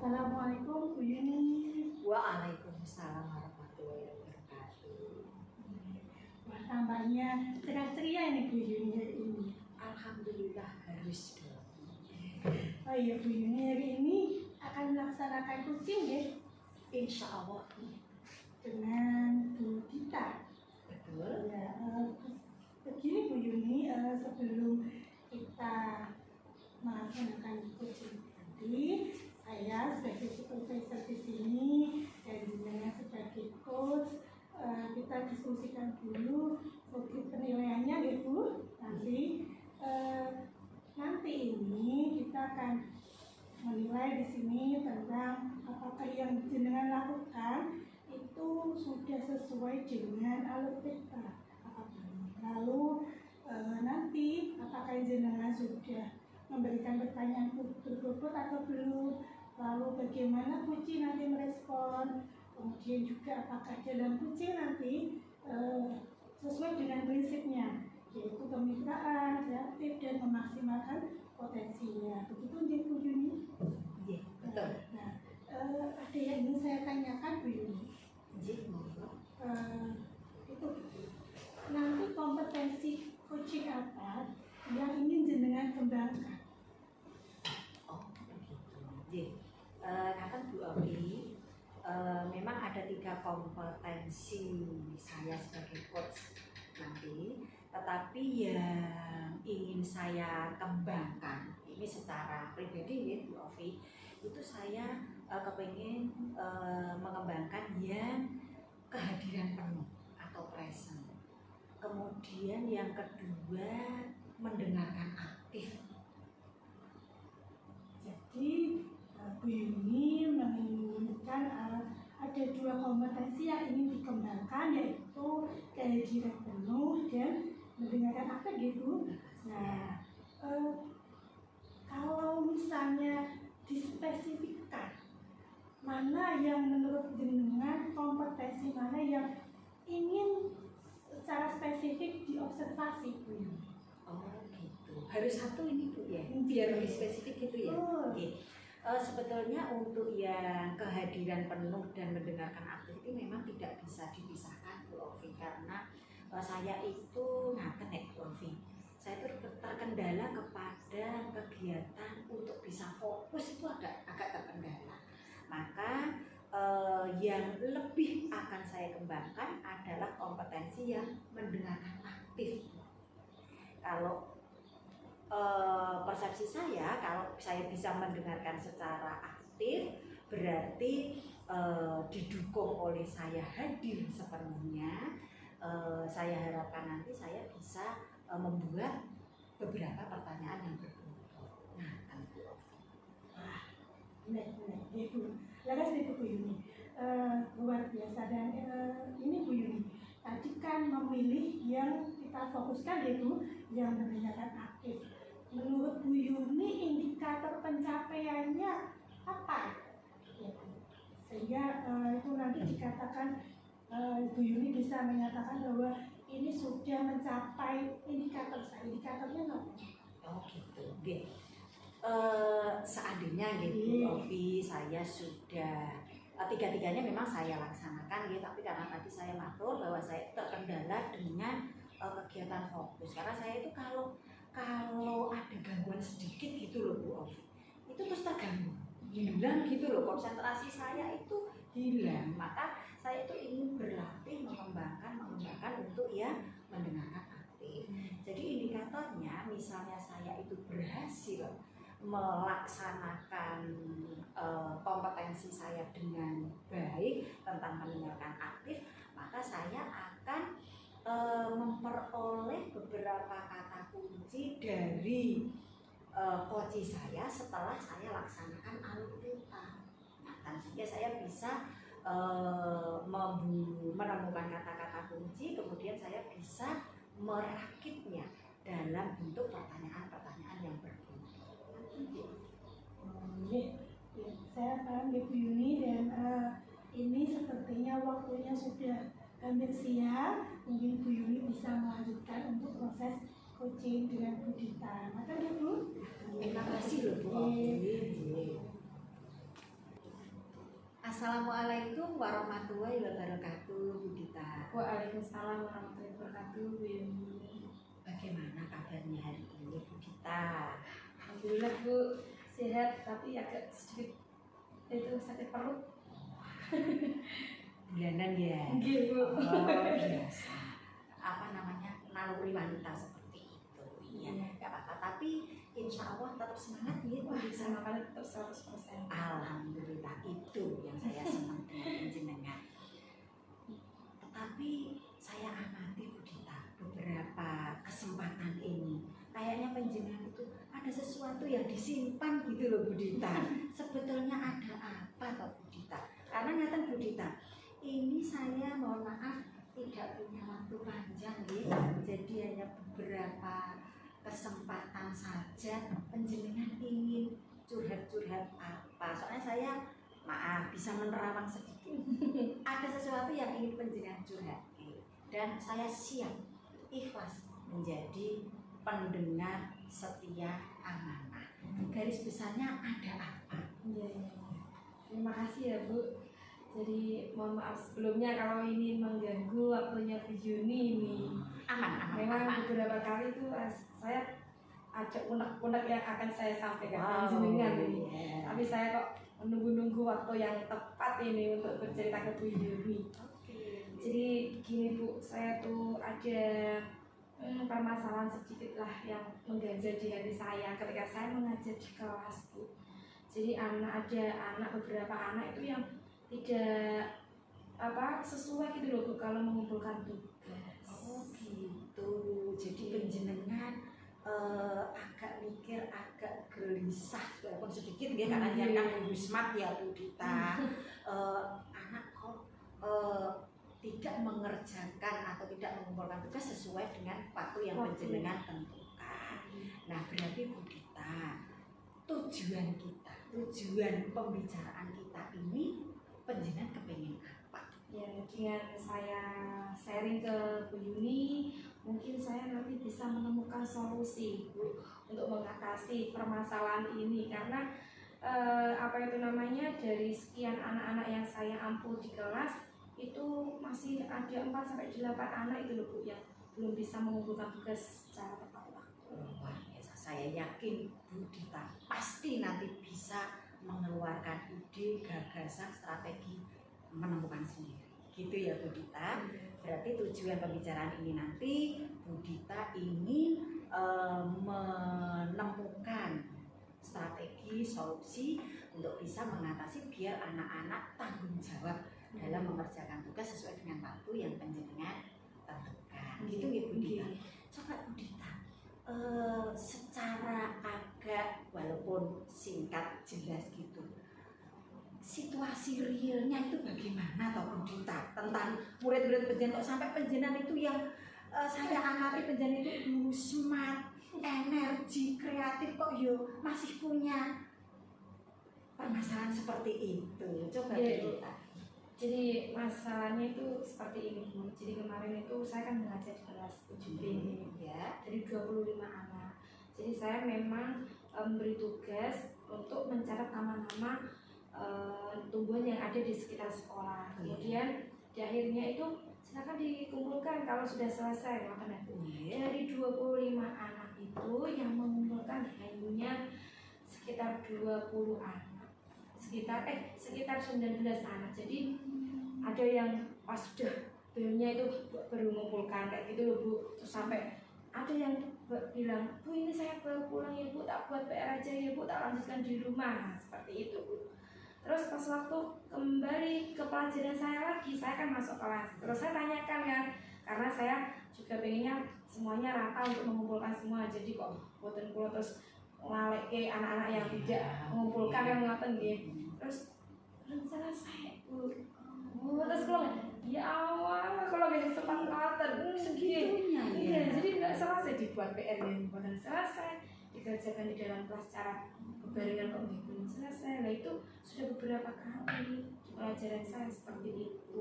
Assalamualaikum Bu Yuni. Waalaikumsalam warahmatullahi wabarakatuh. Wah, tambahnya cerah ceria ini Bu Yuni hari ini. Alhamdulillah harus dong. Oh iya Bu Yuni, hari ini akan melaksanakan coaching ya Insya Allah. dengan Bu Dita. Betul. Ya, begini Bu Yuni, sebelum kita melaksanakan coaching nanti, saya sebagai supervisor di sini dan juga sebagai coach, kita diskusikan dulu untuk penilaiannya ya Bu. Nanti ini kita akan menilai di sini tentang apakah yang jenengan lakukan itu sudah sesuai dengan alur kita. Lalu nanti apakah jenengan sudah memberikan pertanyaan berbobot atau belum, lalu bagaimana kucing nanti merespon, kemudian juga apakah dalam kucing nanti sesuai dengan prinsipnya, yaitu kemitraan, kreatif, dan memaksimalkan potensinya. Begitu nggih Bu Yuni? Iya, betul. Nah, ada yang ingin saya tanyakan Bu Yuni. Iya, monggo. Itu nanti kompetensi coaching apa yang ingin jenengan kembangkan? Oh, begitu. Iya. Kata Bu Ovi, memang ada 3 kompetensi saya sebagai coach nanti, tetapi yang ingin saya kembangkan ini secara pribadi ya Bu Ovi, itu saya kepengen mengembangkan yang kehadiran penuh atau present. Kemudian yang kedua mendengarkan aktif. Jadi Bu Yuni menginginkan ada 2 kompetensi yang ingin dikembangkan, yaitu kehadiran penuh dan mendengarkan apa gitu. Nah, kalau misalnya dispesifikkan mana yang menurut jenengan kompetensi mana yang ingin secara spesifik diobservasi Bu Yuni? Oh gitu, harus satu ini Bu ya, biar lebih spesifik gitu ya. Oke. Sebetulnya untuk yang kehadiran penuh dan mendengarkan aktif itu memang tidak bisa dipisahkan Bu Ovi, karena saya itu ngaten ya Bu Ovi, saya itu terkendala kepada kegiatan untuk bisa fokus itu agak terkendala. Maka yang lebih akan saya kembangkan adalah kompetensi yang mendengarkan aktif. Kalau persepsi saya, kalau saya bisa mendengarkan secara aktif, berarti didukung oleh saya hadir sepenuhnya. Saya harapkan nanti saya bisa membuat beberapa pertanyaan yang berbobot. Nah, kan Bu Ovi. Wah, benar-benar itu. Laras itu Bu Yuni, luar biasa. Dan ini Bu Yuni, tadi kan memilih yang kita fokuskan yaitu yang mendengarkan aktif. Menurut Bu Yuni, indikator pencapaiannya apa? Ya, sehingga itu nanti dikatakan Bu Yuni bisa menyatakan bahwa ini sudah mencapai indikator saya. Indikatornya apa? Oh gitu. Oke. Seandainya gitu Ovi, saya sudah tiga-tiganya memang saya laksanakan gitu, tapi karena tadi saya matur bahwa saya terkendala dengan kegiatan fokus, karena saya itu kalau ada gangguan sedikit gitu loh Bu Ovi, itu terus terganggu, hilang gitu loh, konsentrasi saya itu hilang. Maka saya itu ingin berlatih mengembangkan untuk ya mendengarkan aktif. Jadi indikatornya misalnya saya itu berhasil melaksanakan kompetensi saya dengan baik tentang mendengarkan aktif, maka saya akan memperoleh beberapa kata kunci dari coach saya setelah saya laksanakan alur kita. Nah, sehingga saya bisa menemukan kata-kata kunci, kemudian saya bisa merakitnya dalam bentuk pertanyaan-pertanyaan yang berbeda. Ya, saya paham Bu Yuni, dan ini sepertinya waktunya sudah hampir siang. Mungkin Bu Yuni bisa melanjutkan untuk proses coaching dengan Bu Dita. Maka Bu. Terima kasih loh Bu. Assalamualaikum warahmatullahi wabarakatuh, Bu Dita. Waalaikumsalam warahmatullahi wabarakatuh, Bu Yuni. Bagaimana kabarnya hari ini, Bu Dita? Alhamdulillah Bu, sehat tapi agak sedikit itu sakit perut. Bulanan ya? Nggih, Bu. Oh, biasa. Apa namanya, naluri wanita seperti itu. Iya, nggak apa-apa. Tapi insya Allah tetap semangat ya, Bu Wah, Dita. sama kali tetap 100%. Alhamdulillah, itu yang saya senang dengan jenengan. Tetapi saya amati, Bu Dita, beberapa kesempatan ini kayaknya penjenengan itu ada sesuatu yang disimpan gitu loh, Bu Dita. Sebetulnya ada apa toh, Bu Dita? Karena ngeten, Bu Dita, ini saya mohon maaf tidak punya waktu panjang ya. Jadi hanya beberapa kesempatan saja penjenengan ingin curhat-curhat apa. Soalnya saya maaf bisa menerawang sedikit. Ada sesuatu yang ingin penjenengan curhat dan saya siap ikhlas menjadi pendengar setia amanah. Garis besarnya ada apa? Iya, iya. Terima kasih ya, Bu. Jadi mohon maaf sebelumnya kalau ini mengganggu waktunya Bu Yuni ini. Aman. Memang beberapa kali itu saya ada unek-unek yang akan saya sampaikan Wow, jenengan ini. iya. Tapi saya kok menunggu-nunggu waktu yang tepat ini untuk bercerita ke Bu Yuni. Jadi gini Bu, saya tuh ada permasalahan sedikit lah yang mengganjal di hati saya ketika saya mengajar di kelas Bu. Jadi beberapa anak itu yang tidak sesuai gitu loh Bu kalau mengumpulkan tugas. Oh gitu. Jadi penjenengan agak mikir, agak gelisah walaupun sedikit ya karena dia kan Bu Smart ya, Bu Dita. Anak kok tidak mengerjakan atau tidak mengumpulkan tugas sesuai dengan waktu yang penjenengan tentukan. Nah berarti Bu Dita, tujuan pembicaraan kita ini penjenengan kepengen apa? Ya, dengan saya sharing ke Bu Yuni, mungkin saya nanti bisa menemukan solusi Bu untuk mengatasi permasalahan ini karena dari sekian anak-anak yang saya ampun di kelas itu masih ada 4-8 anak itu loh Bu yang belum bisa mengumpulkan tugas secara tepat waktu. Luar biasa, saya yakin Bu Dita pasti nanti bisa mengeluarkan ide, gagasan, strategi menemukan sendiri. Gitu ya Bu Dita. Berarti tujuan pembicaraan ini nanti Bu Dita ingin menemukan strategi, solusi untuk bisa mengatasi biar anak-anak tanggung jawab dalam mengerjakan tugas sesuai dengan waktu yang penjenengan tentukan. Gitu ya Bu Dita. Coba Bu Dita, secara agak walaupun singkat jelas gitu, situasi realnya itu bagaimana toh Bu Dita tentang murid-murid penjenengan kok sampai penjenengan itu yang saya amati penjenengan itu dulu smart, energi, kreatif kok yo masih punya permasalahan seperti itu. Coba Bu Dita. Jadi masalahnya itu seperti ini Bu. Jadi kemarin itu saya kan mengajar di kelas 7B ini Ya. dari 25 anak. Jadi saya memang memberi tugas untuk mencatat nama-nama tumbuhan yang ada di sekitar sekolah. Kemudian di akhirnya itu silakan dikumpulkan kalau sudah selesai makan Bu. Dari 25 anak itu yang mengumpulkan hanya sekitar 20 anak. Sekitar 19 anak. Jadi ada yang pas sudah belumnya itu baru mengumpulkan kayak gitu loh Bu. Terus sampai ada yang bilang, Bu ini saya baru pulang ya Bu, tak buat PR aja ya Bu, tak lanjutkan di rumah. Nah, seperti itu Bu. Terus pas waktu kembali ke pelajaran saya lagi, saya kan masuk kelas. Terus saya tanyakan kan, karena saya juga pengennya semuanya rata untuk mengumpulkan semua. Jadi kok boten kula terus ngalek ke anak-anak yang tidak mengumpulkan yang ngaten nggih. Terus belum selesai Bu. Terus kalau ya Allah, kalau nggak sempat ngaten Segitunya ya. Iya, jadi nggak selesai dibuat PR yang bukan selesai, dikerjakan di dalam kelas secara kebarengan kok belum selesai. Nah itu sudah beberapa kali di pelajaran saya seperti itu.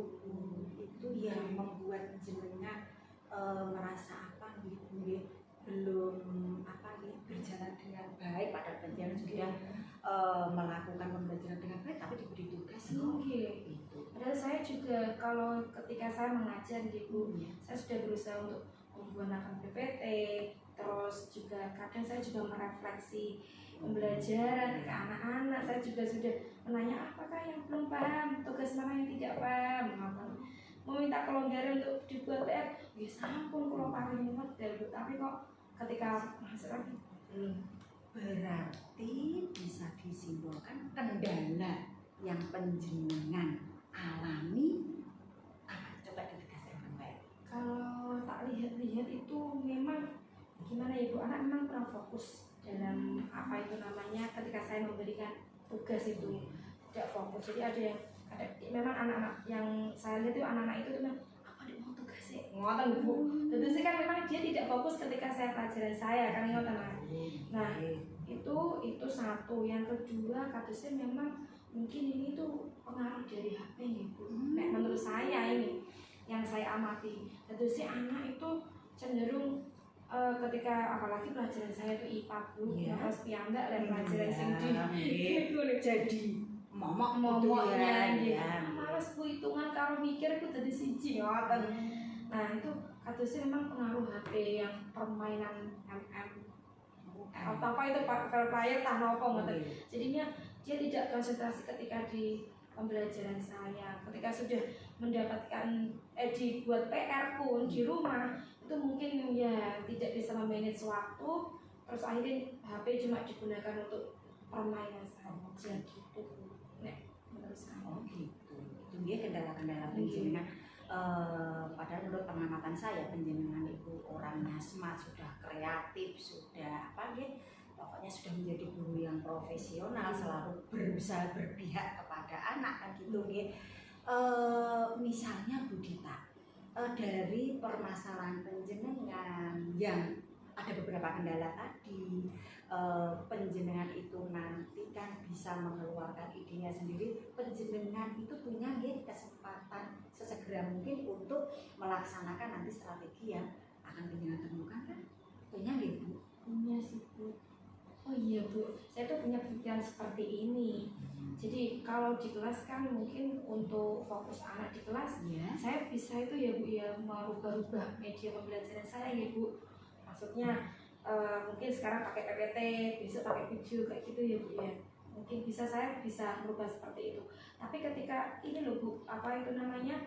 Itu yang membuat jenengan merasa apa gitu belum berjalan dengan baik pada penjenengan sudah melakukan pembelajaran dengan baik tapi diberi tugas Oke. itu. Padahal saya juga kalau ketika saya mengajar gitu, saya sudah berusaha untuk menggunakan PPT, terus juga kadang saya juga merefleksi pembelajaran ke anak-anak. Saya juga sudah menanya apakah yang belum paham, tugas mana yang tidak paham, meminta kelonggaran untuk dibuat PR. Ya sampun kalau paling model, tapi kok ketika masuk lagi Berarti bisa disimpulkan kendala yang penjenengan alami apa? Coba ditegaskan kembali. kalau tak lihat-lihat itu memang gimana ya Bu, anak memang kurang fokus dalam apa itu namanya ketika saya memberikan tugas itu, tidak fokus. Jadi ada memang anak-anak yang saya lihat itu anak-anak itu memang apa dia mau tugas sih ngotot Bu. Tentu sih kan memang dia tidak fokus ketika saya pelajaran saya kan ngotot. Nah itu satu. Yang kedua kasusnya memang mungkin ini tuh pengaruh dari HP ya Bu. Nah, menurut saya ini yang saya amati, tentu sih anak itu cenderung ketika apalagi pelajaran saya itu IPA Bu, terus piyambak dan pelajaran sing jadi momoknya ya. males Bu hitungan kalau mikir itu tadi siji ngoten. Nah itu kasusnya memang pengaruh HP yang permainan atau apa itu Free Fire tah nopo ngoten. Jadinya dia tidak konsentrasi ketika di pembelajaran saya. Ketika sudah mendapatkan dibuat PR pun di rumah itu mungkin ya tidak bisa memanage waktu, terus akhirnya HP cuma digunakan untuk permainan saja gitu. Nah, menurut saya. Oh gitu. Itu dia kendala-kendala penjenengan. Padahal menurut pengamatan saya penjenengan itu orangnya smart, sudah kreatif, sudah apa dia, pokoknya sudah menjadi guru yang profesional, selalu berusaha berpihak kepada anak kan gitu ya. Misalnya Bu Dita, dari permasalahan penjenengan yang ada beberapa kendala tadi, penjenengan itu nanti kan bisa mengeluarkan idenya sendiri. Penjenengan itu punya kesempatan sesegera mungkin untuk melaksanakan nanti strategi yang akan penjenengan temukan kan? Punya Bu? Punya sih Bu. Oh iya Bu, saya tuh punya pikiran seperti ini. Jadi kalau di kelas kan mungkin untuk fokus anak di kelas, saya bisa itu ya Bu ya merubah-rubah media pembelajaran saya ya Bu. Maksudnya mungkin sekarang pakai PPT, besok pakai video kayak gitu ya Bu ya. Mungkin saya bisa merubah seperti itu. Tapi ketika ini loh Bu, apa itu namanya?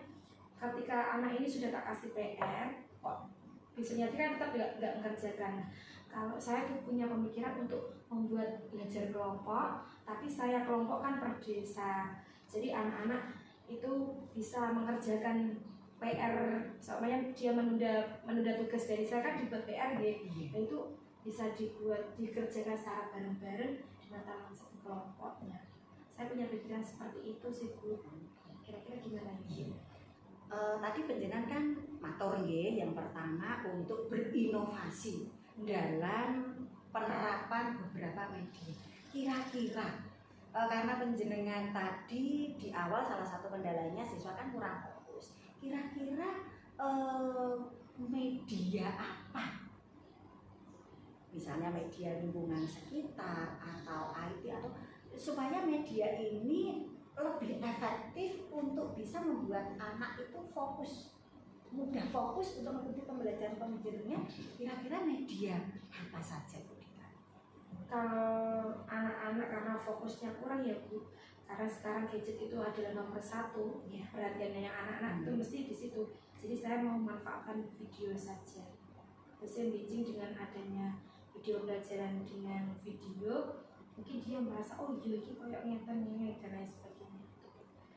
Ketika anak ini sudah tak kasih PR, kok besoknya kan tetap nggak mengerjakan. Kalau saya tuh punya pemikiran untuk membuat belajar kelompok, tapi saya kelompokkan per desa. Jadi anak-anak itu bisa mengerjakan PR, soalnya dia menunda tugas dari saya kan dibuat PR gitu. Nah itu bisa dikerjakan secara bareng-bareng dengan tangan satu kelompoknya. Saya punya pikiran seperti itu sih Bu. Kira-kira gimana ya? Tadi penjenengan kan matur nggih, yang pertama untuk berinovasi dalam penerapan beberapa media. Kira-kira karena penjenengan tadi di awal salah satu kendalanya siswa kan kurang fokus. Kira-kira media apa? Misalnya media lingkungan sekitar atau IT atau supaya media ini lebih efektif untuk bisa membuat anak itu fokus, mudah fokus untuk mengikuti pembelajaran pengajarannya. Kira-kira media apa saja Bu Dita? Kalau anak-anak karena fokusnya kurang ya Bu, karena sekarang gadget itu adalah nomor satu ya, perhatiannya yang anak-anak itu mesti di situ. Jadi saya mau memanfaatkan video saja. Terus engaging dengan adanya video pembelajaran dengan video, mungkin dia merasa oh iya ini kayak ngeten dan lain sebagainya.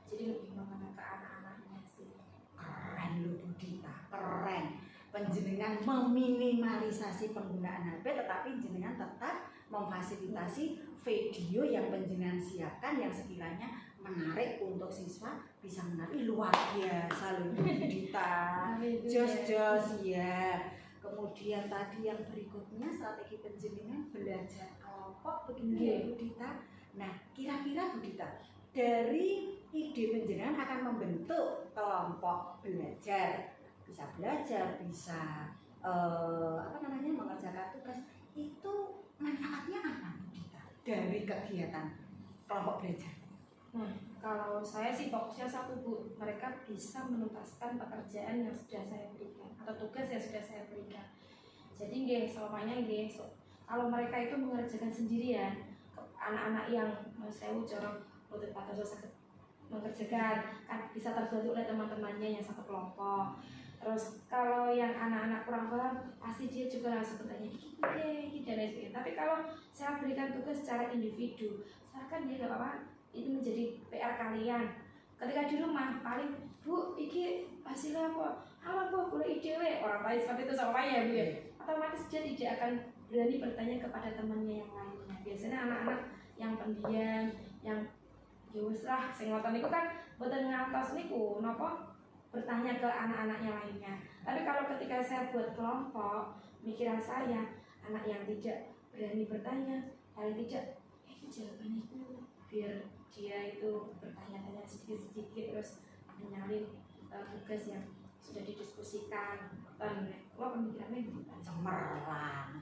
Jadi lebih mengenai ke anak-anaknya sih. Keren loh Bu Dita, keren. Penjenengan meminimalisasi penggunaan HP, tetapi jenengan tetap memfasilitasi video yang penjenengan siapkan yang sekiranya menarik untuk siswa, bisa menarik. Luar biasa loh Bu Dita. Jos ya. Kemudian tadi yang berikutnya strategi penjenengan belajar kelompok begitu ya Bu Dita. Nah kira-kira Bu Dita, dari ide penjenengan akan membentuk kelompok belajar, bisa mengerjakan tugas, itu manfaatnya apa Bu Dita? dari kegiatan kelompok belajar? Nah, kalau saya sih fokusnya satu Bu, mereka bisa menuntaskan pekerjaan yang sudah saya berikan atau tugas yang sudah saya berikan. Jadi nggih, selamanya nggih, kalau mereka itu mengerjakan sendirian, anak-anak yang saya corong untuk atau sakit mengerjakan kan bisa terbantu oleh teman-temannya yang satu kelompok. Terus kalau yang anak-anak kurang paham, pasti dia juga langsung bertanya ini dan lain sebagainya. Tapi kalau saya berikan tugas secara individu, silakan dia nggak apa-apa, itu menjadi PR kalian. Ketika di rumah paling Bu, iki hasilnya apa? Apa Bu, boleh ide orang lain seperti itu sama ya Bu ya. Otomatis dia tidak akan berani bertanya kepada temannya yang lainnya. Biasanya anak-anak yang pendiam, yang ya wis lah sing ngoten niku kan mboten ngantos niku napa bertanya ke anak-anak yang lainnya. Tapi kalau ketika saya buat kelompok, pikiran saya anak yang tidak berani bertanya, paling tidak jawabannya itu biar dia itu bertanya-tanya sedikit-sedikit terus menyalin tugas yang sudah didiskusikan. Dan kalau pemikirannya gitu.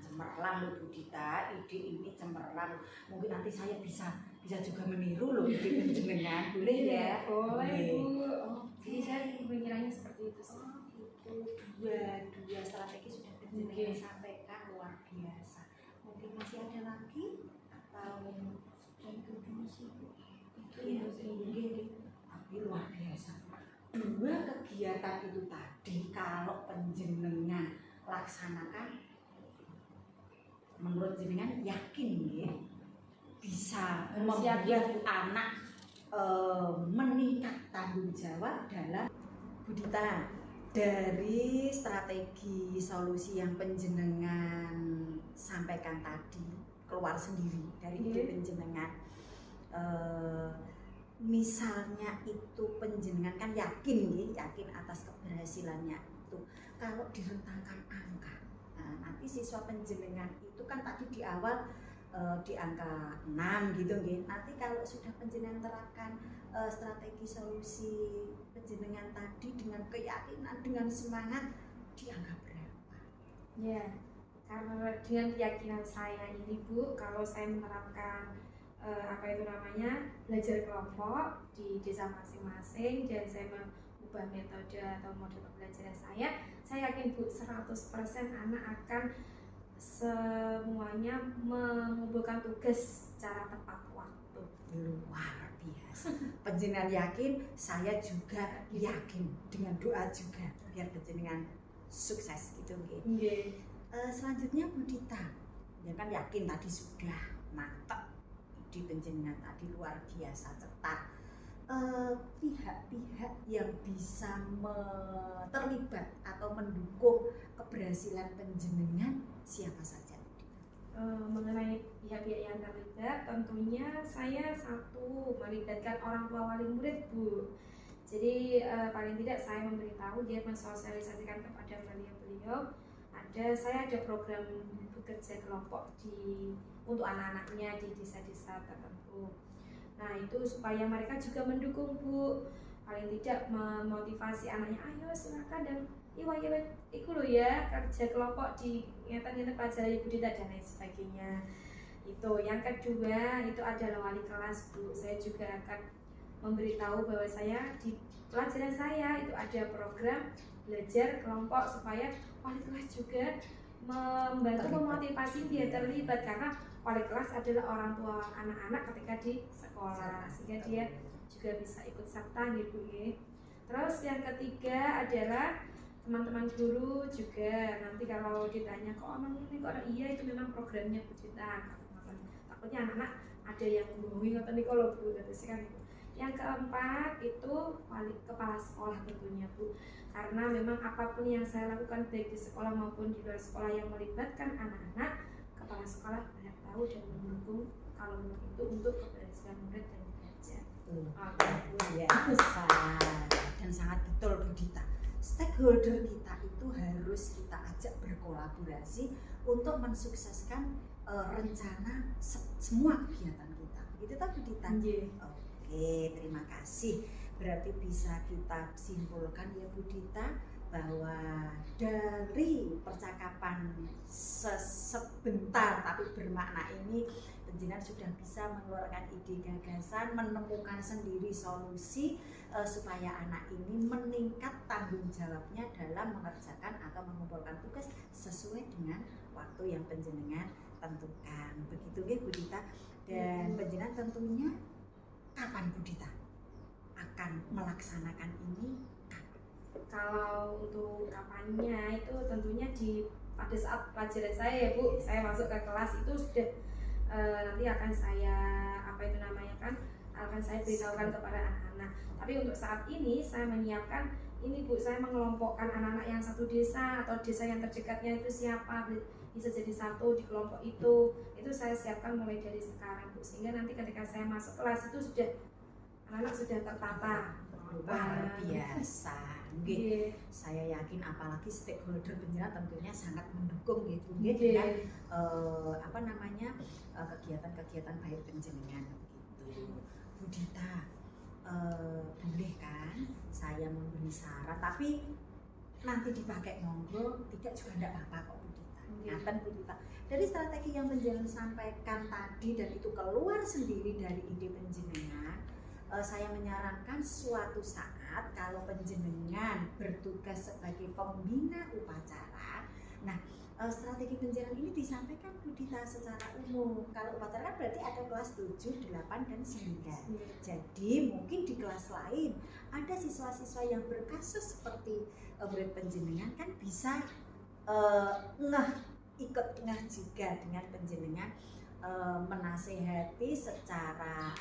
Cemerlang loh Bu Dita, ide ini cemerlang. Mungkin nanti saya bisa juga meniru loh ide penjenengan, boleh ya? Boleh Bu. Jadi saya pemikirannya seperti itu. Itu dua strategi sudah penjenengan sampaikan, luar biasa. Mungkin masih ada lagi atau Itu dulu sih Bu. Itu ya, mungkin tapi luar biasa. Dua kegiatan itu tadi kalau penjenengan laksanakan, menurut jenengan yakin ya bisa membuat anak meningkat tanggung jawab dalam Bu Dita. Dari strategi solusi yang penjenengan sampaikan tadi keluar sendiri dari ide penjenengan, misalnya itu penjenengan kan yakin atas keberhasilannya itu kalau direntangkan angka. Nah, nanti siswa penjenengan itu kan tadi di awal di angka 6 gitu nggih. Nanti kalau sudah penjenengan terapkan strategi solusi penjenengan tadi dengan keyakinan, dengan semangat, di angka berapa? Ya, karena dengan keyakinan saya ini Bu, kalau saya menerapkan belajar kelompok di desa masing-masing dan saya mengubah metode atau model pembelajaran saya yakin Bu 100% anak akan semuanya mengumpulkan tugas secara tepat waktu. Luar biasa. Penjenengan yakin, saya juga yakin, dengan doa juga biar penjenengan sukses gitu nggih. Selanjutnya Bu Dita, ya kan yakin tadi sudah mantap di penjenengan tadi luar biasa cepat. Pihak-pihak yang bisa terlibat atau mendukung keberhasilan penjenengan siapa saja? Mengenai pihak-pihak yang terlibat, tentunya saya satu melibatkan orang tua wali murid Bu. Jadi paling tidak saya memberitahu dia mensosialisasikan kepada beliau-beliau. Saya ada program bekerja kelompok untuk anak-anaknya di desa-desa tertentu. Nah itu supaya mereka juga mendukung Bu, paling tidak memotivasi anaknya, ayo silakan dan iku lho ya kerja kelompok di ngeten-ngeten pelajari Bu Dita dan lain sebagainya. Itu yang kedua itu adalah wali kelas Bu. Saya juga akan memberitahu bahwa saya di pelajaran saya itu ada program belajar kelompok supaya wali kelas juga membantu memotivasi dia terlibat karena wali kelas adalah orang tua anak-anak ketika di sekolah sehingga dia juga bisa ikut serta gitu ya. Terus yang ketiga adalah teman-teman guru juga nanti kalau ditanya kok omong ini kok iya itu memang programnya Bu Dita. Takutnya anak-anak ada yang bohongin atau nih kalau Bu terus kan itu. Yang keempat itu kepala sekolah tentunya Bu, karena memang apapun yang saya lakukan baik di sekolah maupun di luar sekolah yang melibatkan anak-anak, kepala sekolah banyak tahu dan mendukung kalau itu untuk keberhasilan murid dan belajar. Biasa dan sangat betul Bu Dita. Stakeholder kita itu harus kita ajak berkolaborasi untuk mensukseskan rencana semua kegiatan kita. Itu tadi Bu Dita. Oke, terima kasih. Berarti bisa kita simpulkan ya Bu Dita, bahwa dari percakapan sebentar tapi bermakna ini penjenengan sudah bisa mengeluarkan ide gagasan, menemukan sendiri solusi supaya anak ini meningkat tanggung jawabnya dalam mengerjakan atau mengumpulkan tugas sesuai dengan waktu yang penjenengan tentukan. Begitu ya Bu Dita. Dan penjenengan tentunya kapan Bu Dita akan melaksanakan ini? Kalau untuk kapannya itu tentunya pada saat pelajaran saya ya Bu, saya masuk ke kelas itu sudah nanti akan saya akan saya beritahukan kepada anak-anak. Tapi untuk saat ini saya menyiapkan ini Bu, saya mengelompokkan anak-anak yang satu desa atau desa yang terdekatnya itu siapa, bisa jadi satu di kelompok itu saya siapkan mulai dari sekarang Bu, sehingga nanti ketika saya masuk kelas itu sudah anak-anak sudah tertata. Luar biasa. Nggih. Saya yakin apalagi stakeholder penjenengan tentunya sangat mendukung gitu nggih dengan kegiatan-kegiatan baik penjenengan begitu. Bu Dita, boleh kan saya memberi saran tapi nanti dipakai monggo, tidak juga enggak apa-apa kok Bu Dita. Ngaten Bu Dita. Dari strategi yang penjenengan sampaikan tadi dan itu keluar sendiri dari ide penjenengan, saya menyarankan suatu saat kalau penjenengan bertugas sebagai pembina upacara, nah strategi penjenengan ini disampaikan Bu Dita secara umum. Kalau upacara kan berarti ada kelas 7, 8, dan 9. Jadi mungkin di kelas lain ada siswa-siswa yang berkasus seperti murid penjenengan kan bisa ikut ngeh juga dengan penjenengan menasehati secara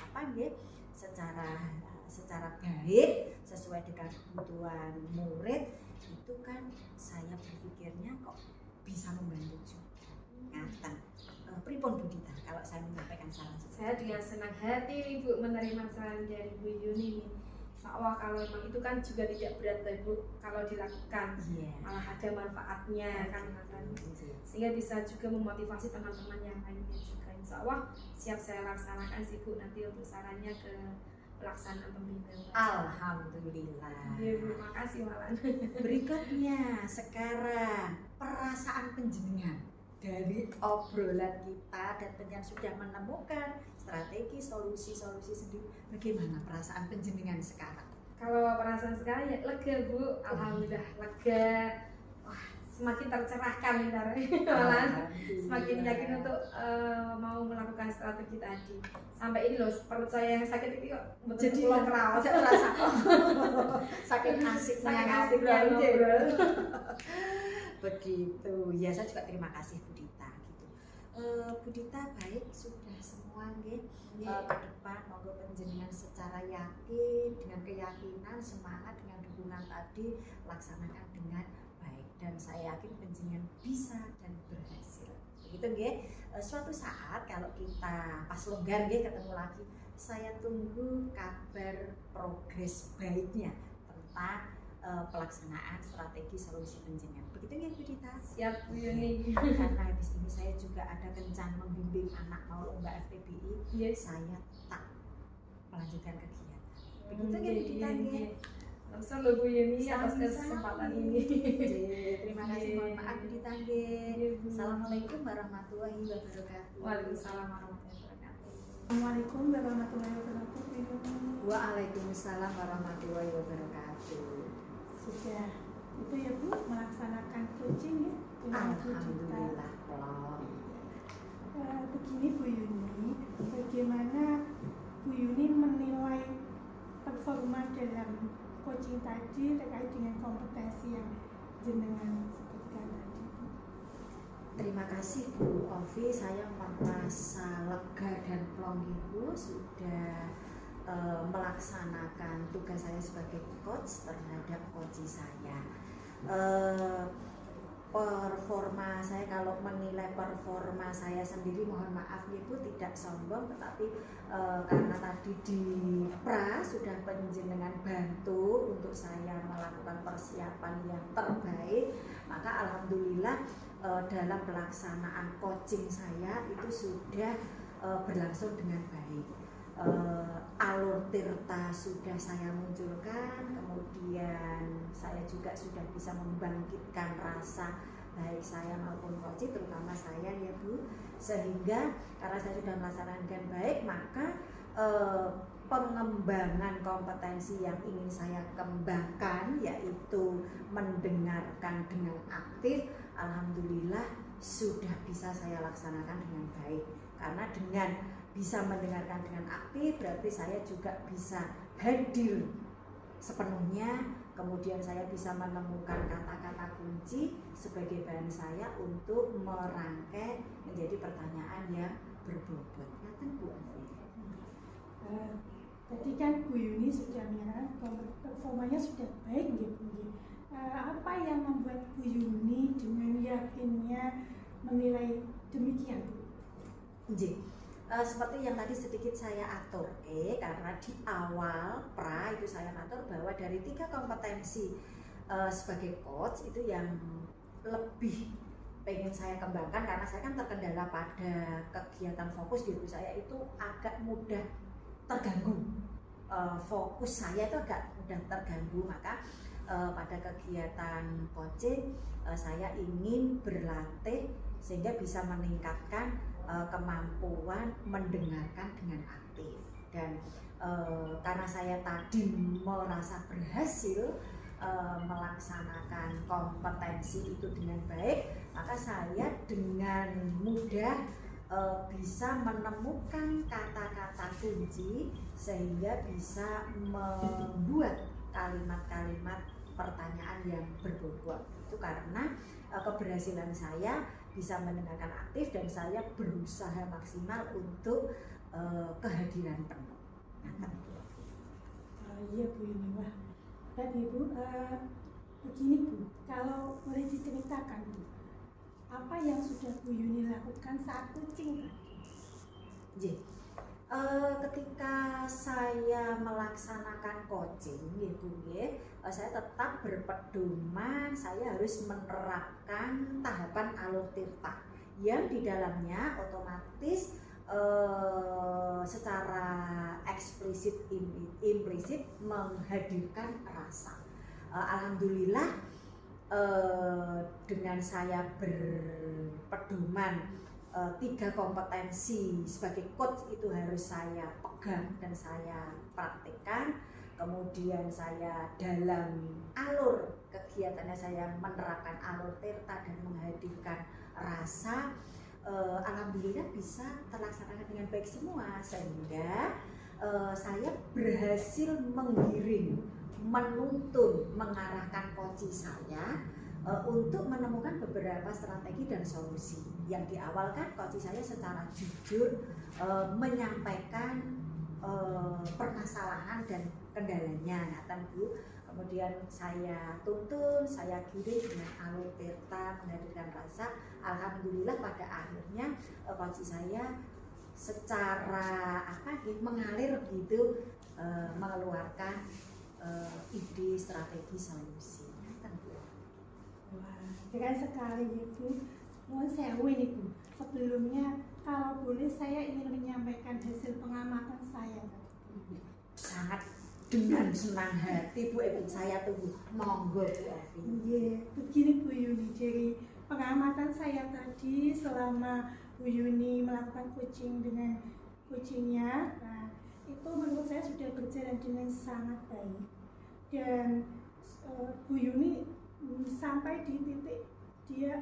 secara baik sesuai dengan kebutuhan murid. Itu kan saya berpikirnya kok bisa membantu juga. Ngaten. Pripun Bu Dita kalau saya menyampaikan saran? Saya dengan senang hati nih Bu menerima saran dari Bu Yuni nih. Insya kalau memang itu kan juga tidak berat Bu kalau dilakukan, malah ada manfaatnya kan, sehingga bisa juga memotivasi teman-teman yang lainnya juga. Insya Allah siap saya laksanakan sih Bu nanti untuk sarannya ke pelaksanaan pembinaan. Alhamdulillah. Iya Bu, makasih Malan. Berikutnya sekarang perasaan penjenengan dari obrolan kita dan penjenengan sudah menemukan strategi solusi-solusi sendiri. Bagaimana perasaan penjenengan sekarang? Kalau perasaan sekarang ya lega Bu, alhamdulillah lega. Wah, semakin tercerahkan nih Malan. Semakin yakin untuk mau melakukan strategi tadi. Sampai ini loh, perut saya yang sakit itu jadi pulang keras. Tidak terasa. Saking asiknya ngobrol. Begitu. Ya saya juga terima kasih Bu Dita gitu. Bu Dita baik sudah semua nggih. Ke depan monggo penjenengan secara yakin dengan keyakinan, semangat dengan dukungan tadi laksanakan dengan baik dan saya yakin penjenengan bisa dan berhasil. Begitu nggih. Suatu saat kalau kita pas longgar nggih ketemu lagi, saya tunggu kabar progres baiknya tentang pelaksanaan strategi solusi penjenengan. Begitu ya Bu Dita? Siap Bu Yuni. Karena habis ini saya juga ada kencan membimbing anak mau lomba FPBI. Saya tak melanjutkan kegiatan. Begitu ya Bu Dita nggih. Langsung Bu Yuni atas kesempatan ini. Terima kasih, mohon maaf Bu Dita nggih. Assalamualaikum warahmatullahi wabarakatuh. Waalaikumsalam warahmatullahi wabarakatuh. Assalamualaikum warahmatullahi wabarakatuh. Waalaikumsalam warahmatullahi wabarakatuh. Sudah itu ya Bu melaksanakan coaching ya dengan Bu Dita. Alhamdulillah. Begini Bu Yuni, bagaimana Bu Yuni menilai performa dalam coaching tadi terkait dengan kompetensi yang jenengan sebutkan tadi? Terima kasih Bu Ovi, saya merasa lega dan plong Ibu sudah melaksanakan tugas saya sebagai coach terhadap coach saya. Performa saya, kalau menilai performa saya sendiri mohon maaf Ibu tidak sombong, tetapi karena tadi di pra sudah penjenengan bantu untuk saya melakukan persiapan yang terbaik, maka alhamdulillah dalam pelaksanaan coaching saya itu sudah berlangsung dengan baik. Alur tirta sudah saya munculkan, kemudian saya juga sudah bisa membangkitkan rasa baik saya maupun coach, terutama saya ya Bu, sehingga karena saya sudah melaksanakan dengan baik, maka pengembangan kompetensi yang ingin saya kembangkan, yaitu mendengarkan dengan aktif, alhamdulillah sudah bisa saya laksanakan dengan baik. Karena dengan bisa mendengarkan dengan aktif berarti saya juga bisa hadir sepenuhnya, kemudian saya bisa menemukan kata-kata kunci sebagai bahan saya untuk merangkai menjadi pertanyaan yang berbobot. Ngaten Bu. Tadi kan Bu Yuni sudah menyatakan performanya sudah baik ya Bu. Apa yang membuat Bu Yuni dengan yakinnya menilai demikian Bu? Seperti yang tadi sedikit saya atur, karena di awal pra itu saya atur bahwa dari 3 kompetensi sebagai coach itu yang lebih pengen saya kembangkan, karena saya kan terkendala pada kegiatan fokus di saya itu agak mudah terganggu, fokus saya itu agak mudah terganggu, maka pada kegiatan coaching saya ingin berlatih sehingga bisa meningkatkan kemampuan mendengarkan dengan aktif. Dan karena saya tadi merasa berhasil melaksanakan kompetensi itu dengan baik, maka saya dengan mudah bisa menemukan kata-kata kunci sehingga bisa membuat kalimat-kalimat pertanyaan yang berbobot. Itu karena keberhasilan saya bisa mendengarkan aktif dan saya berusaha maksimal untuk kehadiran penuh. Iya Bu Yuni, wah tadi Bu, begini Bu, kalau boleh diceritakan Bu, apa yang sudah Bu Yuni lakukan saat coaching tadi? Ketika saya melaksanakan coaching, ya Bu, saya tetap berpedoman saya harus menerapkan tahapan alur tirta yang di dalamnya otomatis secara eksplisit implisit menghadirkan rasa. Alhamdulillah dengan saya berpedoman 3 kompetensi sebagai coach itu harus saya pegang dan saya praktekkan, kemudian saya dalam alur kegiatannya saya menerapkan alur tirta dan menghadirkan rasa, alhamdulillah bisa terlaksana dengan baik semua, sehingga saya berhasil menggiring, menuntun, mengarahkan coach saya untuk menemukan beberapa strategi dan solusi. Yang di awal kan coach saya secara jujur menyampaikan permasalahan dan kendalanya, Bu. Kemudian saya tuntun, saya giring dengan alur tirta menghadirkan rasa. Alhamdulillah pada akhirnya coach saya secara mengalir gitu mengeluarkan ide, strategi, solusi. Wah, keren sekali ya Bu. Mohon sewu ini Bu, sebelumnya kalau boleh saya ingin menyampaikan hasil pengamatan saya. Sangat dengan senang hati Bu Evi, saya tunggu. Monggo Bu Evi. Iya, begini Bu Yuni, dari pengamatan saya tadi selama Bu Yuni melakukan coaching dengan coachingnya, nah, itu menurut saya sudah berjalan dengan sangat baik. Dan Bu Yuni sampai di titik dia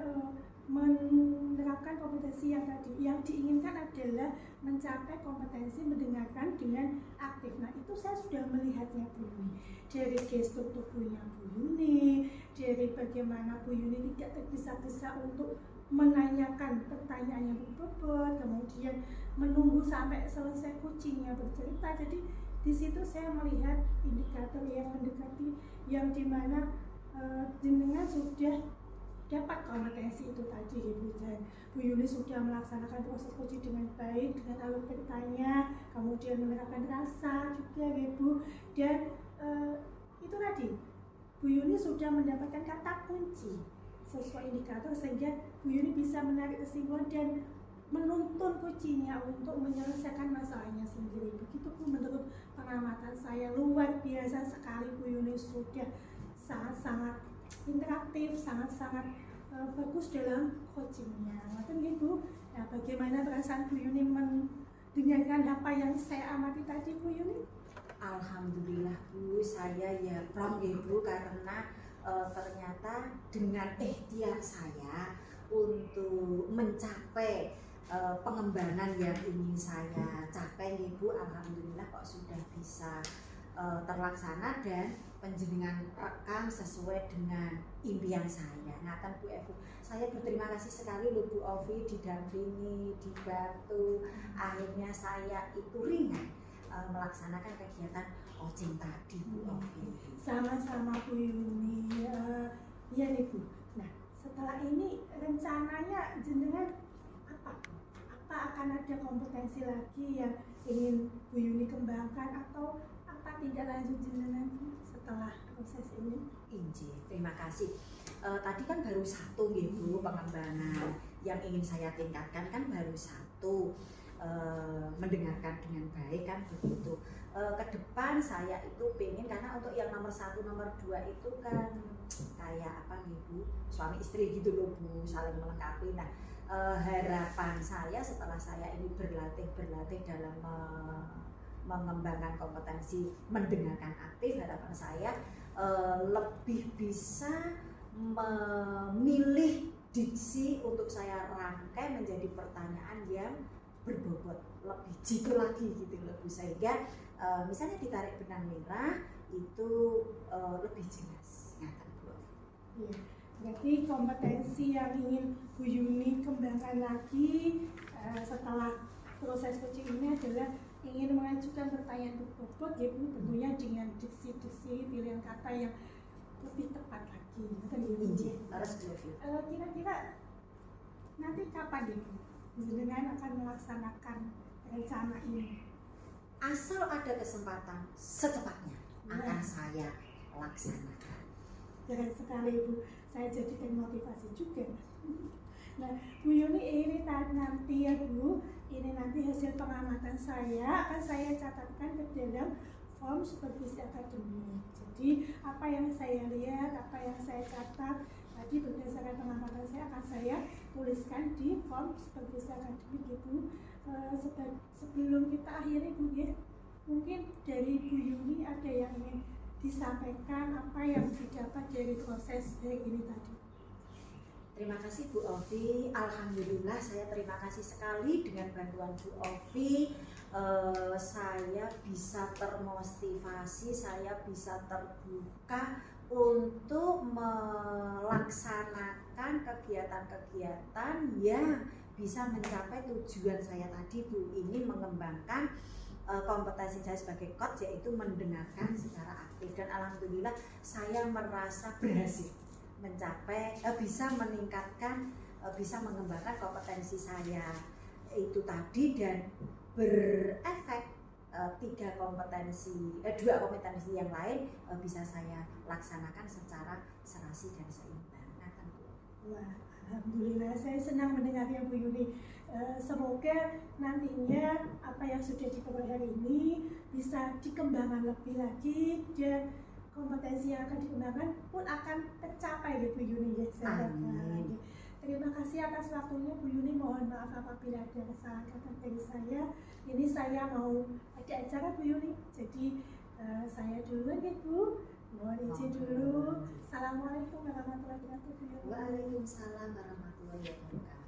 menerapkan kompetensi yang tadi, yang diinginkan adalah mencapai kompetensi mendengarkan dengan aktif. Nah itu saya sudah melihatnya Bu Yuni, dari gestur tubuhnya Bu Yuni, dari bagaimana Bu Yuni tidak tergesa-gesa untuk menanyakan pertanyaan yang berbobot, kemudian menunggu sampai selesai coachingnya bercerita. Jadi di situ saya melihat indikator yang mendekati, yang dimana jenengan sudah dapat kompetensi itu tadi ya Bu, dan Bu Yuni sudah melaksanakan proses coaching dengan baik dengan alur ceritanya, kemudian menerapkan rasa juga ya Bu, dan itu tadi Bu Yuni sudah mendapatkan kata kunci sesuai indikator sehingga Bu Yuni bisa menarik kesimpulan dan menuntun coachingnya untuk menyelesaikan masalahnya sendiri. Begitu Bu, menurut pengamatan saya luar biasa sekali Bu Yuni sudah sangat-sangat interaktif, sangat-sangat bagus dalam coachingnya. Ngoten nggih Bu. Nah, bagaimana perasaan Bu Yuni mendengarkan apa yang saya amati tadi Bu Yuni? Alhamdulillah Bu, saya ya plong ya Bu, karena ternyata dengan ikhtiar saya untuk mencapai pengembangan yang ingin saya capai ya Bu, alhamdulillah kok sudah bisa terlaksana dan penjenengan rekam sesuai dengan impian saya. Ngaten Bu Evu, saya berterima kasih sekali loh Bu Ovi, didampingi, dibantu, akhirnya saya itu ringan melaksanakan kegiatan coaching tadi Bu Ovi. Sama-sama Bu Yuni. Iya nih Bu. Nah, setelah ini rencananya jenengan apa? Apa akan ada kompetensi lagi yang ingin Bu Yuni kembangkan atau apa tindak lanjut jenengan setelah proses ini? Inji, terima kasih. Tadi kan baru satu gitu pengembangan yang ingin saya tingkatkan, kan baru satu, mendengarkan dengan baik kan begitu. Ke depan saya itu pengen, karena untuk yang nomor 1, nomor 2 itu kan kayak apa nih Bu, suami istri gitu loh Bu, saling melengkapi. Nah, harapan saya setelah saya ini berlatih dalam mengembangkan kompetensi mendengarkan aktif, harapan saya lebih bisa memilih diksi untuk saya rangkai menjadi pertanyaan yang berbobot, lebih jitu lagi gitu loh Bu, sehingga misalnya ditarik benang merah itu lebih jelas. Ngaten Bu. Iya. Berarti kompetensi yang ingin Bu Yuni kembangkan lagi setelah proses coaching ini adalah ingin mengajukan pertanyaan berbobot ya Bu, tentunya dengan diksi-diksi pilihan kata yang lebih tepat lagi. Harus Kira-kira nanti kapan ya Bu jenengan akan melaksanakan rencana ini? Asal ada kesempatan, secepatnya akan saya laksanakan. Keren sekali Bu, saya jadi termotivasi juga. Nah, Bu Yuni, ini nanti ya Bu, ini nanti hasil pengamatan saya akan saya catatkan ke dalam form supervisi akademik. Jadi apa yang saya lihat, apa yang saya catat tadi berdasarkan pengamatan saya akan saya tuliskan di form supervisi akademik ya Bu. Sebelum kita akhiri Bu ya, mungkin dari Bu Yuni ada yang ingin disampaikan, apa yang didapat dari proses hari ini tadi. Terima kasih Bu Ovi, alhamdulillah saya terima kasih sekali dengan bantuan Bu Ovi. Saya bisa termotivasi, saya bisa terbuka untuk melaksanakan kegiatan-kegiatan yang bisa mencapai tujuan saya tadi Bu, ini mengembangkan kompetensi saya sebagai coach, yaitu mendengarkan secara aktif, dan alhamdulillah saya merasa berhasil mencapai, bisa meningkatkan, bisa mengembangkan kompetensi saya itu tadi, dan berefek 2 kompetensi yang lain bisa saya laksanakan secara serasi dan seimbang. Wah, alhamdulillah saya senang mendengarnya Bu Yuni. Semoga nantinya apa yang sudah diperoleh hari ini bisa dikembangkan lebih lagi, dan kompetensi yang akan dikembangkan pun akan tercapai ya Bu Yuni ya. Amin. Terima kasih atas waktunya Bu Yuni, mohon maaf apabila ada kesalahan kata dari saya. Ini saya mau ada acara Bu Yuni, jadi saya duluan ya Bu, mohon izin dulu. Assalamualaikum warahmatullahi wabarakatuh. Waalaikumsalam warahmatullahi wabarakatuh.